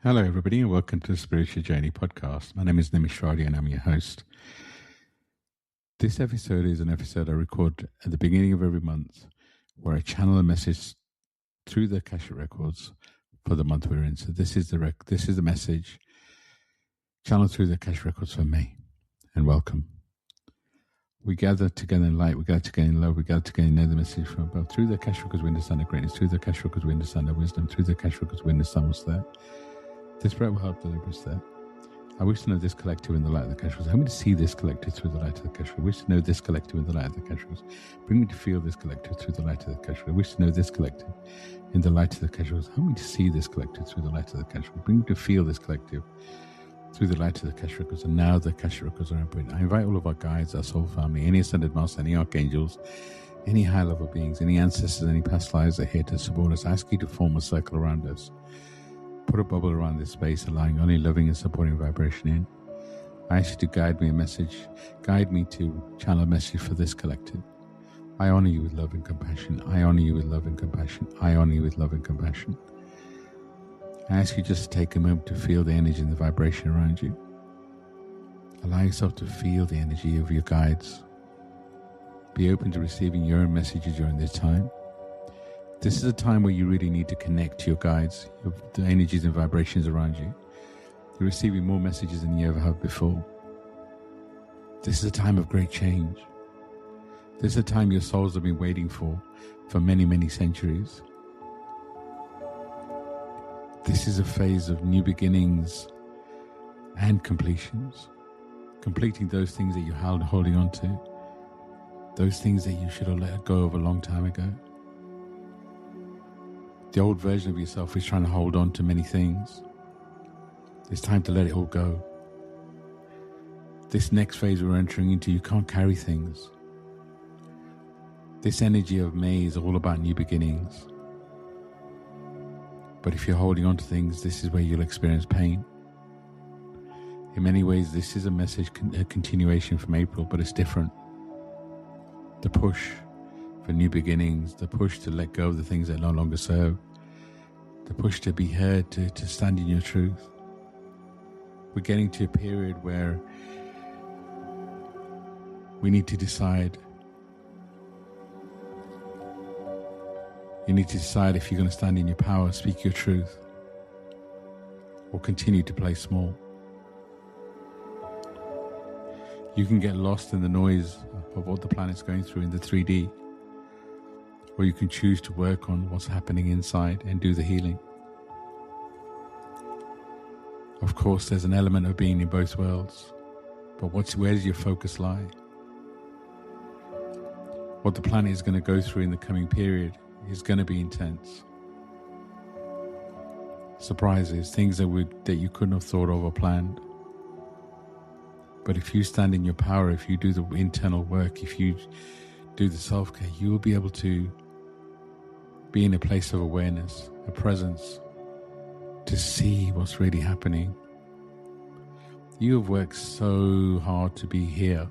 Hello, everybody, and welcome to the Spiritual Journey podcast. My name is Nimish Radi, and I'm your host. This episode is an episode I record at the beginning of every month where I channel a message through the Akashic Records for the month we're in. So this is the message channeled through the Akashic Records for May, and welcome. We gather together in light, we gather together in love, we gather together in the message from above. Through the Akashic Records we understand the greatness, through the Akashic Records we understand the wisdom, through the Akashic Records we understand what's there. This prayer will help deliver us there. I wish to know this collective in the light of the Akashic Records. Help me to see this collective through the light of the Akashic Records. I wish to know this collective in the light of the Akashic Records. Bring me to feel this collective through the light of the Akashic Records. I wish to know this collective in the light of the Akashic Records. Help me to see this collective through the light of the Akashic Records. Bring me to feel this collective through the light of the Akashic Records. And now the Akashic Records are open. I invite all of our guides, our soul family, any ascended masters, any archangels, any high level beings, any ancestors, any past lives are here to support us. I ask you to form a circle around us. Put a bubble around this space, allowing only loving and supporting vibration in. I ask you to guide me to channel a message for this collective. I honor you with love and compassion. I honor you with love and compassion. I honor you with love and compassion. I ask you just to take a moment to feel the energy and the vibration around you. Allow yourself to feel the energy of your guides. Be open to receiving your own messages during this time. This is a time where you really need to connect to your guides, the energies and vibrations around you. You're receiving more messages than you ever have before. This is a time of great change. This is a time your souls have been waiting for many, many centuries. This is a phase of new beginnings and completions. Completing those things that you held holding on to. Those things that you should have let go of a long time ago. The old version of yourself is trying to hold on to many things. It's time to let it all go. This next phase we're entering into, you can't carry things. This energy of May is all about new beginnings. But if you're holding on to things, this is where you'll experience pain. In many ways, this is a continuation from April, but it's different. The push for new beginnings, the push to let go of the things that no longer serve, the push to be heard, to stand in your truth. We're getting to a period where we need to decide. You need to decide if you're going to stand in your power, speak your truth, or continue to play small. You can get lost in the noise of what the planet's going through in the 3D. Or you can choose to work on what's happening inside and do the healing. Of course, there's an element of being in both worlds, but where does your focus lie? What the planet is going to go through in the coming period is going to be intense. Surprises, things that you couldn't have thought of or planned. But if you stand in your power, if you do the internal work, if you do the self-care, you will be able to be in a place of awareness, a presence, to see what's really happening. You have worked so hard to be here.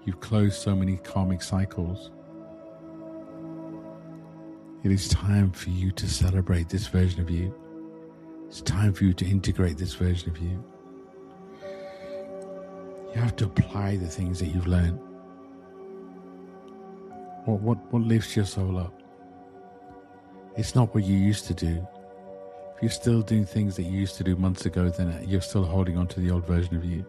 You've closed so many karmic cycles. It is time for you to celebrate this version of you. It's time for you to integrate this version of you. You have to apply the things that you've learned. What lifts your soul up? It's not what you used to do. If you're still doing things that you used to do months ago, then you're still holding on to the old version of you.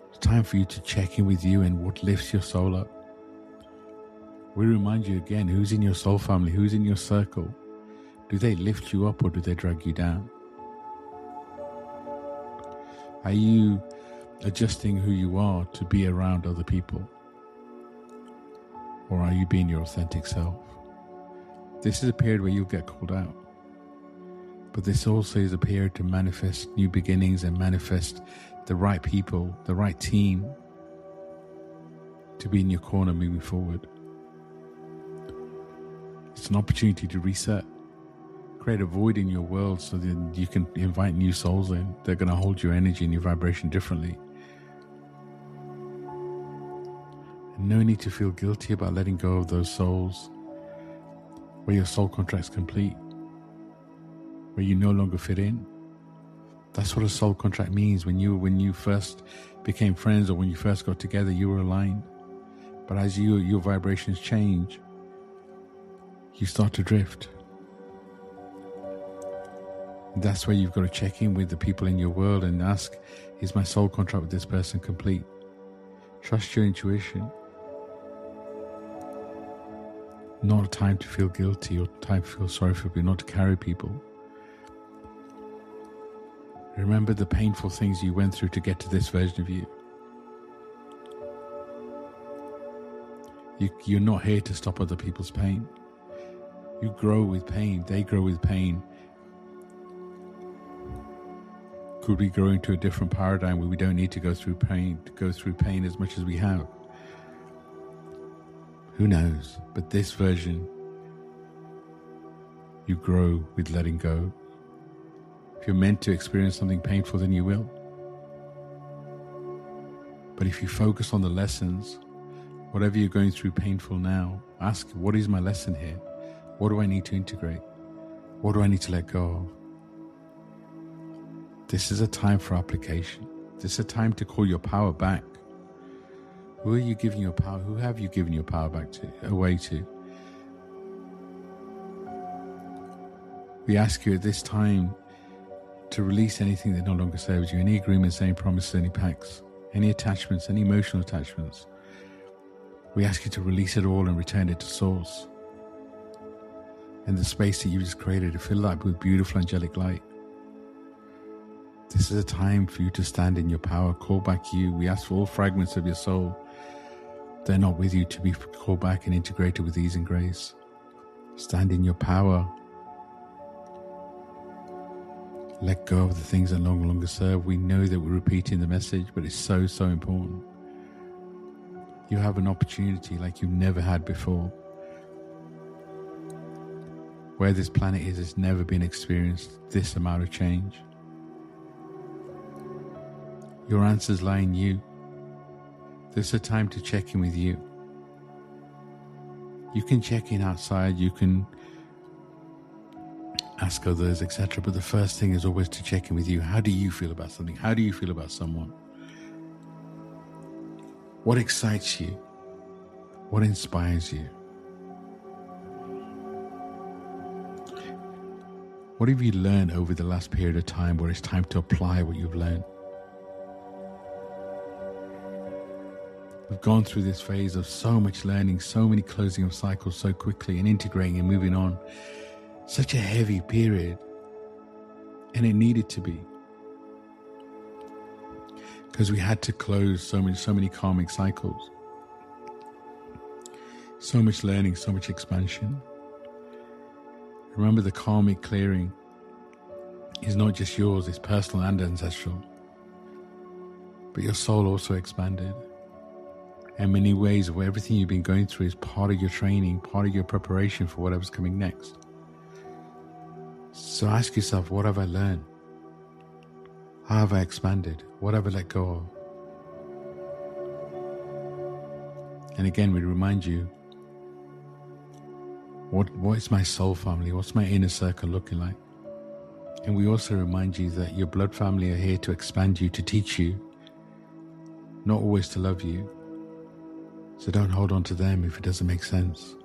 It's time for you to check in with you and what lifts your soul up. We remind you again, who's in your soul family, who's in your circle? Do they lift you up or do they drag you down? Are you adjusting who you are to be around other people? Or are you being your authentic self? This is a period where you'll get called out. But this also is a period to manifest new beginnings and manifest the right people, the right team to be in your corner moving forward. It's an opportunity to reset. Create a void in your world so that you can invite new souls in. They're going to hold your energy and your vibration differently. And no need to feel guilty about letting go of those souls where your soul contract's complete, where you no longer fit in. That's what a soul contract means. When you first became friends, or when you first got together, you were aligned. But as your vibrations change, you start to drift. And that's where you've got to check in with the people in your world and ask, is my soul contract with this person complete? Trust your intuition. Not a time to feel guilty or time to feel sorry for people, not to carry people. Remember the painful things you went through to get to this version of you. You're not here to stop other people's pain. You grow with pain. They grow with pain. Could we grow into a different paradigm where we don't need to go through pain as much as we have? Who knows? But this version, you grow with letting go. If you're meant to experience something painful, then you will. But if you focus on the lessons, whatever you're going through painful now, ask, what is my lesson here? What do I need to integrate? What do I need to let go of? This is a time for application. This is a time to call your power back. Who are you giving your power? Who have you given your power back to, away to? We ask you at this time to release anything that no longer serves you, any agreements, any promises, any pacts, any attachments, any emotional attachments. We ask you to release it all and return it to source. And the space that you just created, to fill that with beautiful angelic light. This is a time for you to stand in your power, call back you. We ask for all fragments of your soul. They're not with you, to be called back and integrated with ease and grace. Stand in your power. Let go of the things that no longer serve. We know that we're repeating the message, but it's so, so important. You have an opportunity like you've never had before. Where this planet is, it's never been experienced this amount of change. Your answers lie in you. There's a time to check in with you. You can check in outside, you can ask others, etc. But the first thing is always to check in with you. How do you feel about something? How do you feel about someone? What excites you? What inspires you? What have you learned over the last period of time where it's time to apply what you've learned? We've gone through this phase of so much learning, so many closing of cycles so quickly and integrating and moving on. Such a heavy period. And it needed to be. Because we had to close so many karmic cycles. So much learning, so much expansion. Remember, the karmic clearing is not just yours, it's personal and ancestral. But your soul also expanded. And many ways of everything you've been going through is part of your training, part of your preparation for whatever's coming next. So ask yourself, what have I learned? How have I expanded? What have I let go of? And again, we remind you, what is my soul family? What's my inner circle looking like? And we also remind you that your blood family are here to expand you, to teach you, not always to love you. So don't hold on to them if it doesn't make sense.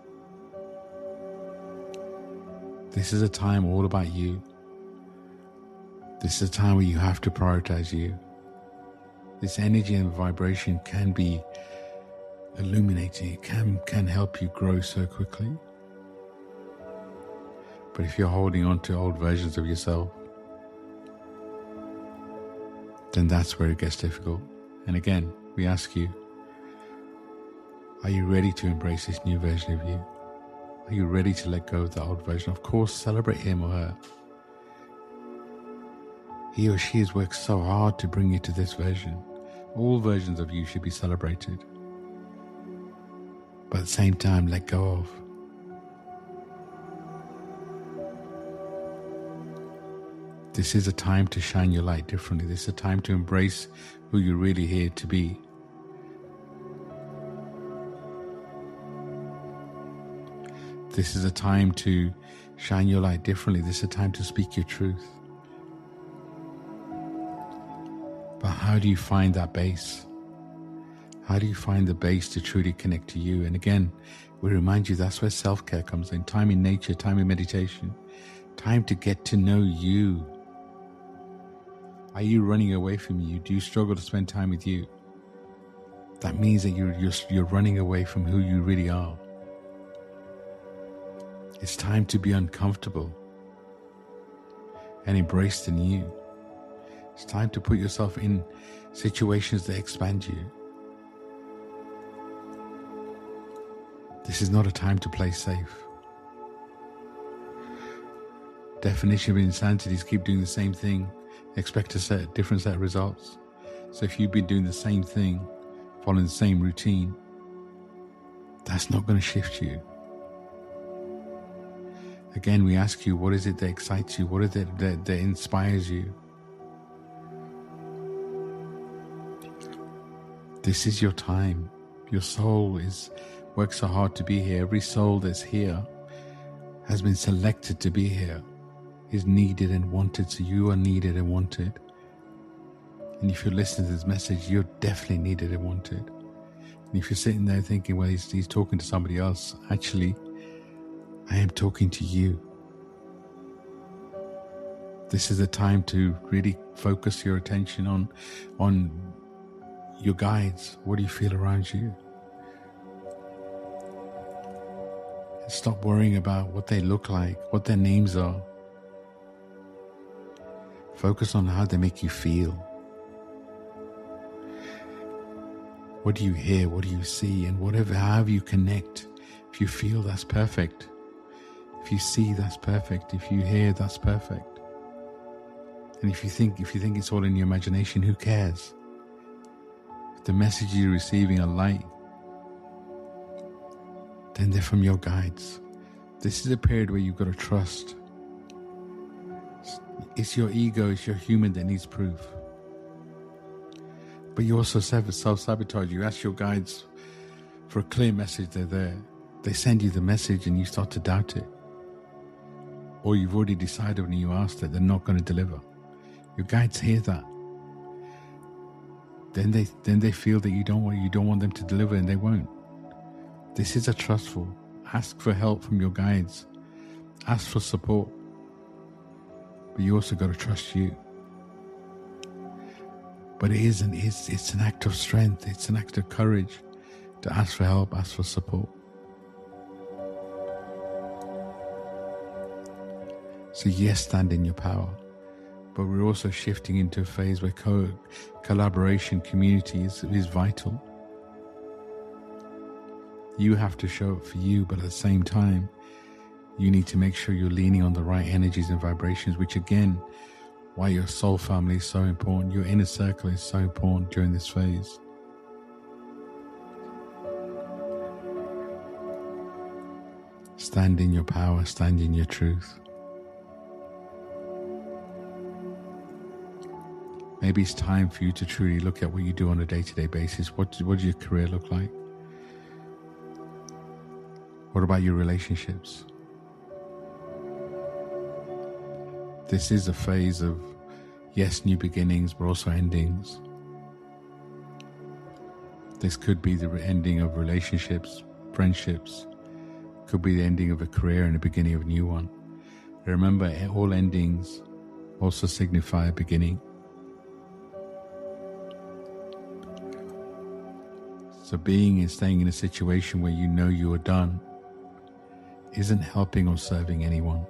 This is a time all about you. This is a time where you have to prioritize you. This energy and vibration can be illuminating. It can help you grow so quickly. But if you're holding on to old versions of yourself, then that's where it gets difficult. And again, we ask you, are you ready to embrace this new version of you? Are you ready to let go of the old version? Of course, celebrate him or her. He or she has worked so hard to bring you to this version. All versions of you should be celebrated. But at the same time, let go of. This is a time to shine your light differently. This is a time to embrace who you're really here to be. This is a time to shine your light differently. This is a time to speak your truth. But how do you find that base? How do you find the base to truly connect to you? And again, we remind you that's where self-care comes in. Time in nature, time in meditation, time to get to know you. Are you running away from you? Do you struggle to spend time with you? That means that you're running away from who you really are. It's time to be uncomfortable and embrace the new. It's time to put yourself in situations that expand you. This is not a time to play safe. Definition of insanity is keep doing the same thing, expect a different set of results. So if you've been doing the same thing, following the same routine, that's not going to shift you. Again, we ask you, what is it that excites you? What is it that inspires you? This is your time. Your soul works so hard to be here. Every soul that's here has been selected to be here, is needed and wanted. So you are needed and wanted. And if you're listening to this message, you're definitely needed and wanted. And if you're sitting there thinking, well, he's talking to somebody else, actually, I am talking to you. This is a time to really focus your attention on your guides. What do you feel around you? And stop worrying about what they look like, what their names are. Focus on how they make you feel. What do you hear? What do you see? And however you connect. If you feel, that's perfect. If you see, that's perfect. If you hear, that's perfect. And if you think it's all in your imagination, who cares? If the messages you're receiving are light, then they're from your guides. This is a period where you've got to trust. It's your ego, it's your human that needs proof. But you also self-sabotage. You ask your guides for a clear message, they're there. They send you the message and you start to doubt it. Or you've already decided when you ask that they're not going to deliver. Your guides hear that. Then they feel that you don't want them to deliver, and they won't. This is a trustful. Ask for help from your guides. Ask for support. But you also got to trust you. But it's an act of strength. It's an act of courage to ask for help, ask for support. So yes, stand in your power. But we're also shifting into a phase where collaboration, community is vital. You have to show up for you, but at the same time, you need to make sure you're leaning on the right energies and vibrations, which again, why your soul family is so important. Your inner circle is so important during this phase. Stand in your power, stand in your truth. Maybe it's time for you to truly look at what you do on a day-to-day basis. What does your career look like? What about your relationships? This is a phase of, yes, new beginnings, but also endings. This could be the ending of relationships, friendships. Could be the ending of a career and the beginning of a new one. Remember, all endings also signify a beginning. So being and staying in a situation where you know you are done isn't helping or serving anyone.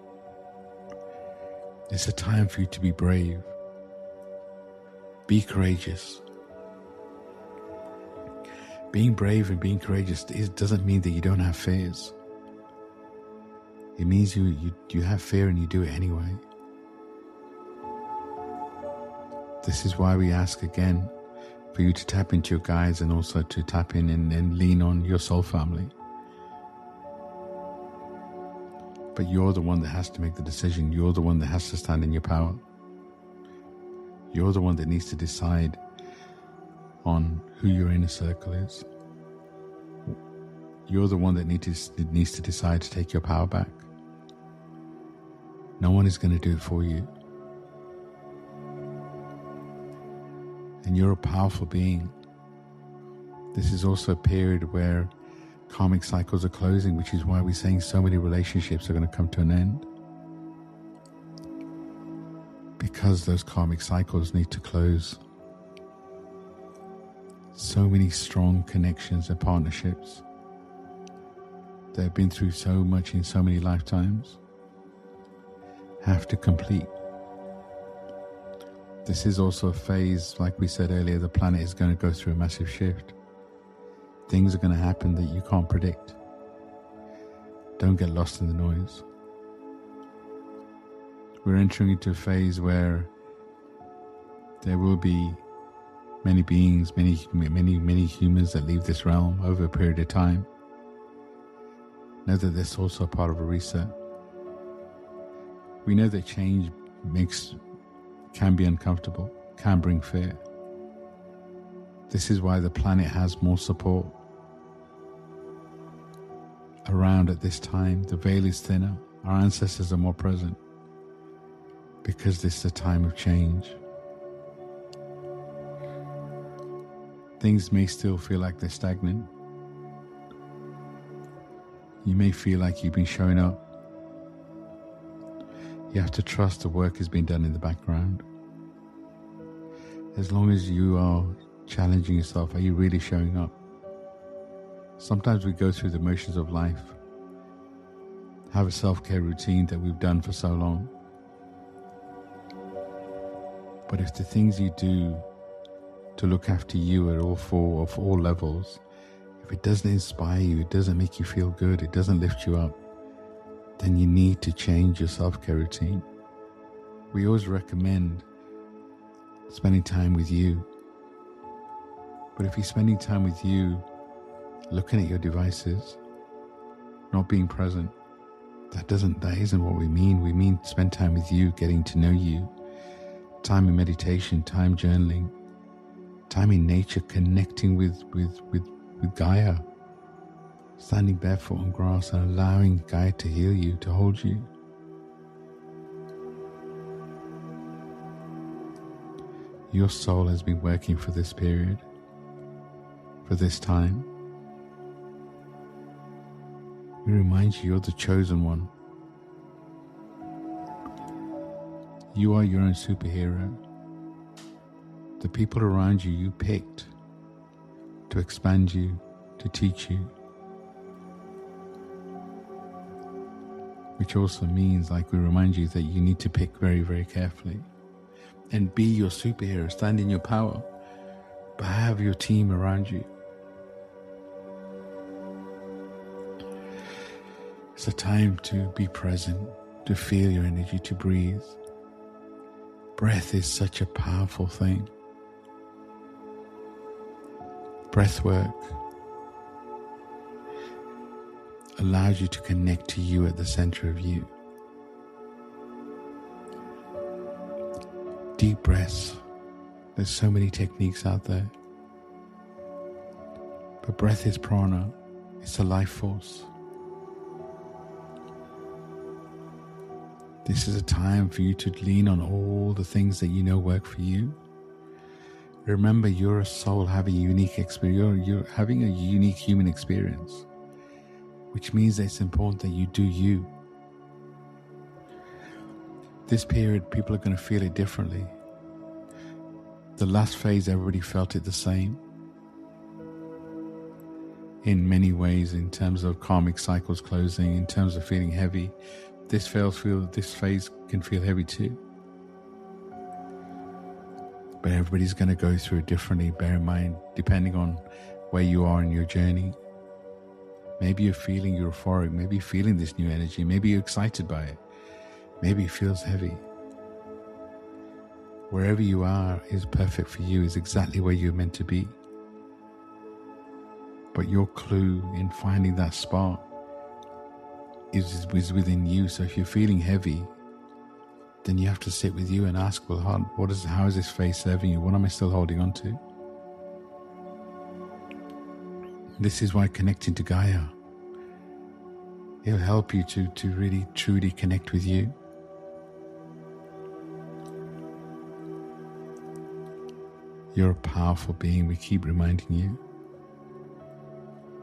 It's a time for you to be brave. Be courageous. Being brave and being courageous doesn't mean that you don't have fears. It means you have fear and you do it anyway. This is why we ask again for you to tap into your guides and also to tap in and lean on your soul family. But you're the one that has to make the decision. You're the one that has to stand in your power. You're the one that needs to decide on who your inner circle is. You're the one that needs to decide to take your power back. No one is going to do it for you. And you're a powerful being. This is also a period where karmic cycles are closing, which is why we're saying so many relationships are going to come to an end. Because those karmic cycles need to close. So many strong connections and partnerships that have been through so much in so many lifetimes have to complete. This is also a phase, like we said earlier, the planet is going to go through a massive shift. Things are going to happen that you can't predict. Don't get lost in the noise. We're entering into a phase where there will be many beings, many humans that leave this realm over a period of time. Know that this is also a part of a reset. We know that change can be uncomfortable, can bring fear. This is why the planet has more support around at this time. The veil is thinner. Our ancestors are more present because this is a time of change. Things may still feel like they're stagnant. You may feel like you've been showing up. You have to trust the work has been done in the background. As long as you are challenging yourself, are you really showing up? Sometimes we go through the motions of life, have a self-care routine that we've done for so long. But if the things you do to look after you at all levels, if it doesn't inspire you, it doesn't make you feel good, it doesn't lift you up, then you need to change your self-care routine. We always recommend spending time with you. But if you're spending time with you, looking at your devices, not being present, that isn't what we mean. We mean spend time with you, getting to know you, time in meditation, time journaling, time in nature, connecting with Gaia, standing barefoot on grass and allowing Gaia to heal you, to hold you. Your soul has been working for this period, for this time. We remind you, you're the chosen one. You are your own superhero. The people around you, you picked to expand you, to teach you. Which also means, like we remind you, that you need to pick very, very carefully. And be your superhero, stand in your power, but have your team around you. It's a time to be present, to feel your energy, to breathe. Breath is such a powerful thing. Breath work allows you to connect to you at the center of you. Deep breaths. There's so many techniques out there. But breath is prana. It's a life force. This is a time for you to lean on all the things that you know work for you. Remember, you're a soul having a unique experience. You're having a unique human experience, which means that it's important that you do you. This period, people are going to feel it differently. The last phase, everybody felt it the same. In many ways, in terms of karmic cycles closing, in terms of feeling heavy, this phase can feel heavy too. But everybody's going to go through it differently. Bear in mind, depending on where you are in your journey. Maybe you're feeling euphoric. Maybe you're feeling this new energy. Maybe you're excited by it. Maybe it feels heavy. Wherever you are is perfect for you, is exactly where you're meant to be. But your clue in finding that spot is within you. So if you're feeling heavy, then you have to sit with you and ask, well, how is this phase serving you? What am I still holding on to? This is why connecting to Gaia, it'll help you to really truly connect with you. You're a powerful being, we keep reminding you.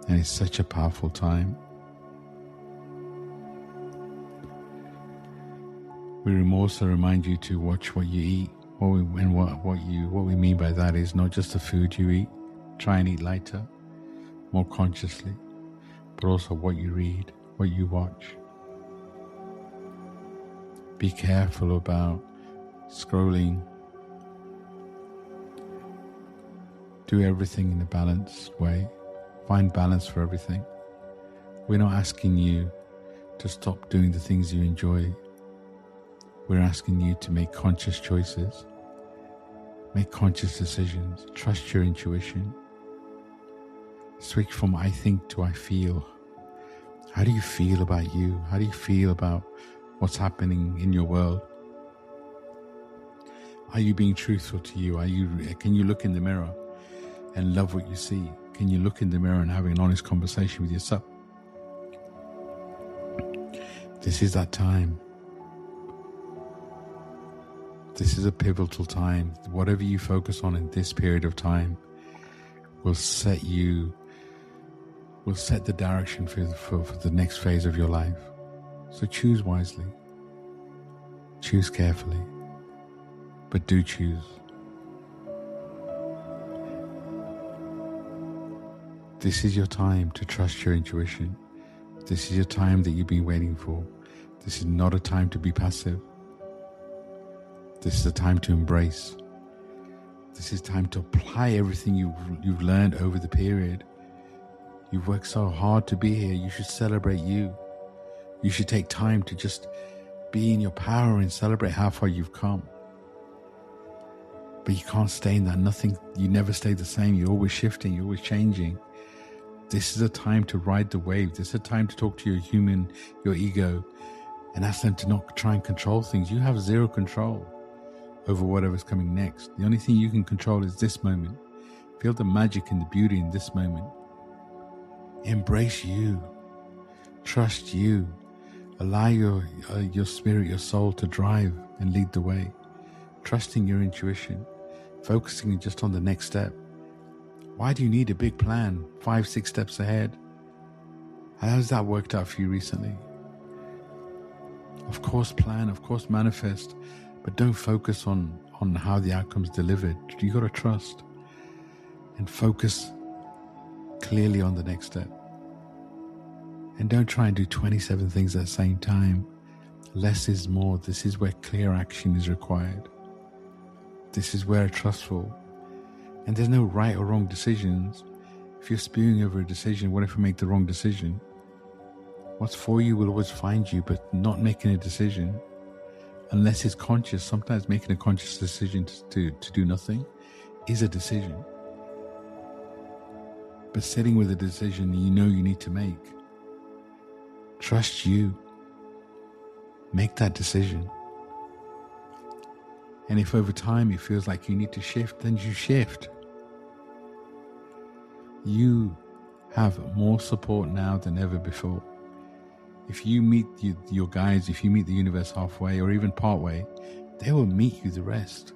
And it's such a powerful time. We also remind you to watch what you eat. What we mean by that is not just the food you eat. Try and eat lighter, more consciously, but also what you read, what you watch. Be careful about scrolling. Do everything in a balanced way. Find balance for everything. We're not asking you to stop doing the things you enjoy. We're asking you to make conscious choices. Make conscious decisions. Trust your intuition. Switch from I think to I feel. How do you feel about you? How do you feel about what's happening in your world? Are you being truthful to you? Can you look in the mirror and love what you see? Can you look in the mirror and have an honest conversation with yourself? This is that time. This is a pivotal time. Whatever you focus on in this period of time will set the direction for the next phase of your life. So choose wisely. Choose carefully. But do choose. This is your time to trust your intuition. This is your time that you've been waiting for. This is not a time to be passive. This is a time to embrace. This is time to apply everything you've learned over the period. You've worked so hard to be here. You should celebrate you. You should take time to just be in your power and celebrate how far you've come. But you can't stay in that. You never stay the same. You're always shifting. You're always changing. This is a time to ride the wave. This is a time to talk to your ego, and ask them to not try and control things. You have zero control over whatever's coming next. The only thing you can control is this moment. Feel the magic and the beauty in this moment. Embrace you. Trust you. Allow your spirit, your soul to drive and lead the way. Trusting your intuition. Focusing just on the next step. Why do you need a big plan, 5-6 steps ahead? How has that worked out for you recently? Of course plan, of course manifest, but don't focus on how the outcome's delivered. You got to trust and focus clearly on the next step. And don't try and do 27 things at the same time. Less is more. This is where clear action is required. This is where trustful. And there's no right or wrong decisions. If you're spewing over a decision, what if you make the wrong decision? What's for you will always find you, but not making a decision, unless it's conscious. Sometimes making a conscious decision to do nothing is a decision. But sitting with a decision you know you need to make, trust you. Make that decision. And if over time it feels like you need to shift, then you shift. You have more support now than ever before. If you meet your guides, if you meet the universe halfway or even partway, they will meet you the rest.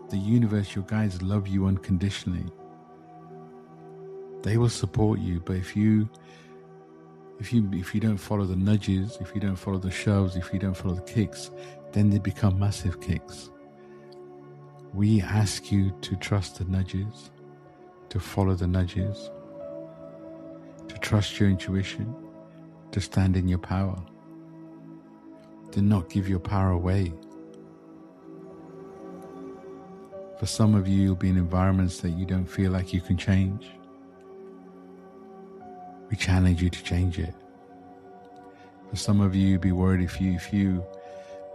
The universe, your guides love you unconditionally. They will support you, but if you don't follow the nudges, if you don't follow the shoves, if you don't follow the kicks, then they become massive kicks. We ask you to trust the nudges, to follow the nudges, to trust your intuition, to stand in your power. Do not give your power away. For some of you, you'll be in environments that you don't feel like you can change. We challenge you to change it. For some of you, you'll be worried if you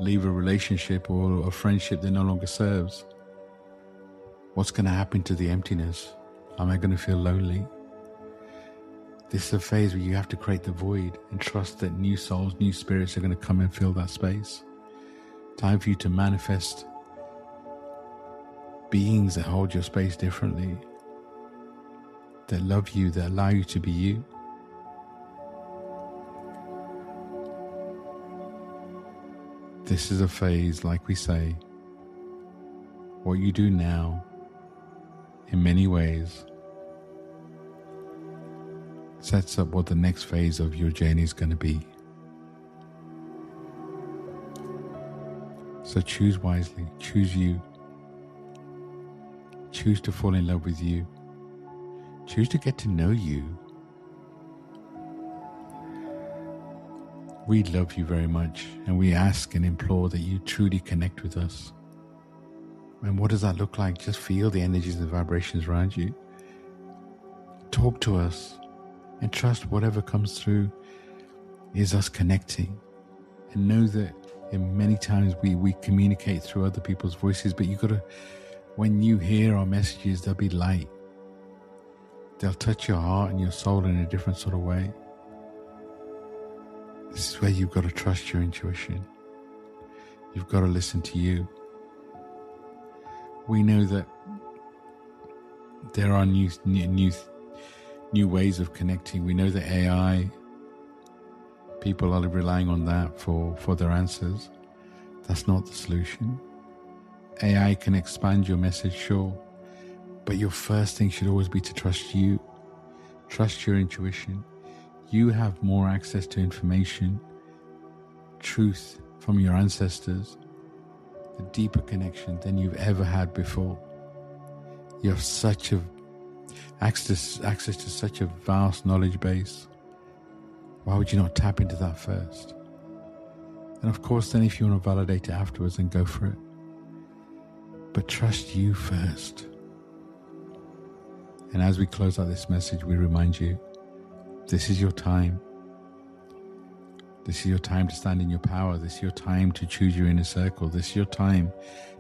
leave a relationship or a friendship that no longer serves. What's going to happen to the emptiness? Am I going to feel lonely? This is a phase where you have to create the void and trust that new souls, new spirits are going to come and fill that space. Time for you to manifest beings that hold your space differently. that love you, that allow you to be you. This is a phase, like we say, what you do now, in many ways, sets up what the next phase of your journey is going to be. So choose wisely, choose you. Choose to fall in love with you. Choose to get to know you. We love you very much, and we ask and implore that you truly connect with us. And what does that look like? Just feel the energies and vibrations around you. Talk to us, and trust whatever comes through is us connecting. And know that in many times we communicate through other people's voices, but you gotta, when you hear our messages, they'll be light. They'll touch your heart and your soul in a different sort of way. This is where you've got to trust your intuition. You've got to listen to you. We know that there are new ways of connecting. We know that AI, people are relying on that for their answers. That's not the solution. AI can expand your message, sure, but your first thing should always be to trust you. Trust your intuition. You have more access to information, truth from your ancestors, a deeper connection than you've ever had before. You have such a access to such a vast knowledge base. Why would you not tap into that first? And of course, then if you want to validate it afterwards, then go for it. But trust you first. And as we close out this message, we remind you, this is your time. This is your time to stand in your power. This is your time to choose your inner circle. This is your time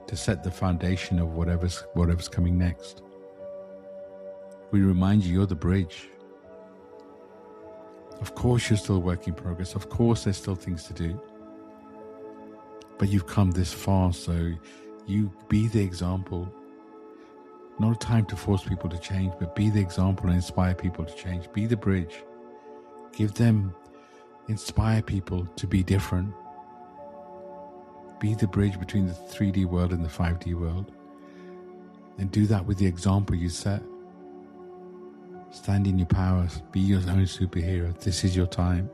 to set the foundation of whatever's coming next. We remind you, you're the bridge. Of course, you're still a work in progress. Of course, there's still things to do. But you've come this far, so you be the example. Not a time to force people to change, but be the example and inspire people to change. Be the bridge. Inspire people to be different. Be the bridge between the 3D world and the 5D world. And do that with the example you set. Stand in your power. Be your own superhero. This is your time.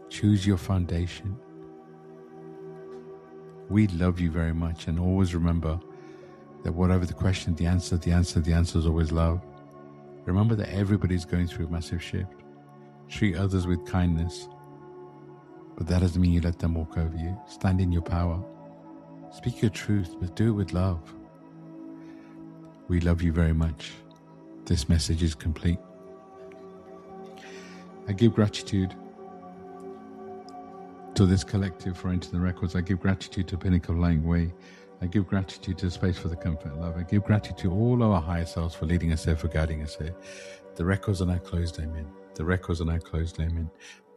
Choose your foundation. We love you very much, and always remember that whatever the question, the answer is always love. Remember that everybody's going through a massive shift. Treat others with kindness, but that doesn't mean you let them walk over you. Stand in your power. Speak your truth, but do it with love. We love you very much. This message is complete. I give gratitude to this collective for entering the records. I give gratitude to Pinnacle Lying Way. I give gratitude to the Space for the Comfort and Love. I give gratitude to all our higher selves for leading us here, for guiding us here. The records are now closed, amen. The records are now closed, amen.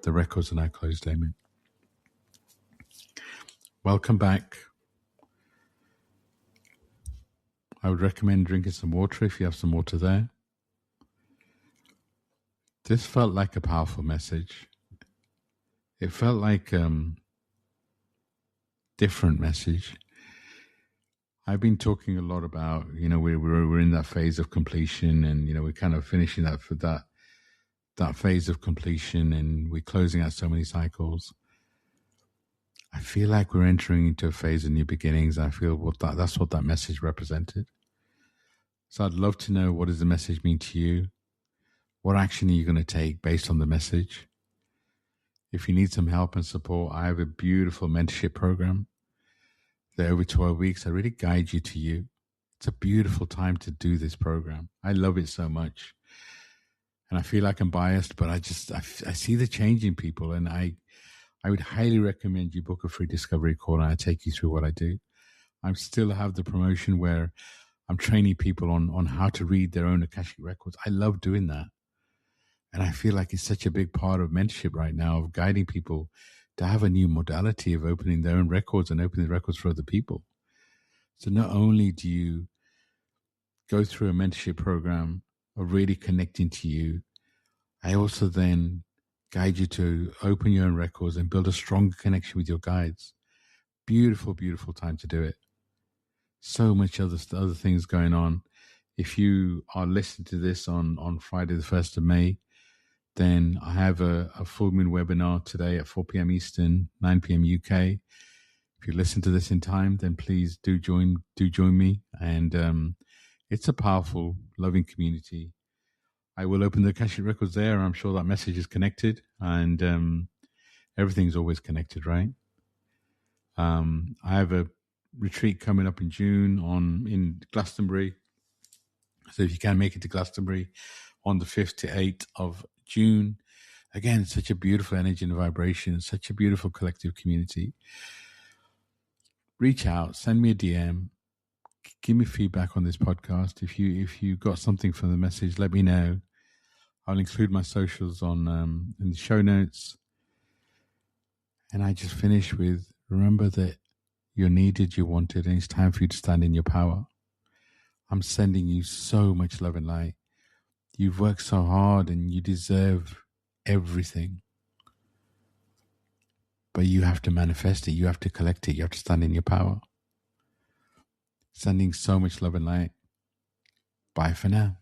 The records are now closed, amen. Welcome back. I would recommend drinking some water if you have some water there. This felt like a powerful message. It felt like different message. I've been talking a lot about, we're in that phase of completion, and, we're kind of finishing that phase of completion, and we're closing out so many cycles. I feel like we're entering into a phase of new beginnings. I feel that's what that message represented. So I'd love to know, what does the message mean to you? What action are you going to take based on the message? If you need some help and support, I have a beautiful mentorship program that over 12 weeks, I really guide you to you. It's a beautiful time to do this program. I love it so much. And I feel like I'm biased, but I see the change in people, and I would highly recommend you book a free discovery call, and I take you through what I do. I still have the promotion where I'm training people on how to read their own Akashic Records. I love doing that. And I feel like it's such a big part of mentorship right now, of guiding people to have a new modality of opening their own records and opening the records for other people. So not only do you go through a mentorship program of really connecting to you, I also then guide you to open your own records and build a stronger connection with your guides. Beautiful, beautiful time to do it. So much other things going on. If you are listening to this on Friday the 1st of May, then I have a full moon webinar today at 4 p.m. Eastern, 9 p.m. UK. If you listen to this in time, then please do join me. And it's a powerful, loving community. I will open the Akashic Records there. I'm sure that message is connected, and everything's always connected, right? I have a retreat coming up in June in Glastonbury. So if you can make it to Glastonbury on the 5th to 8th of June, again, such a beautiful energy and vibration, such a beautiful collective community. Reach out, send me a DM, give me feedback on this podcast. If you got something from the message, let me know. I'll include my socials in the show notes. And I just finish with, remember that you're needed, you're wanted, and it's time for you to stand in your power. I'm sending you so much love and light. You've worked so hard and you deserve everything. But you have to manifest it. You have to collect it. You have to stand in your power. Sending so much love and light. Bye for now.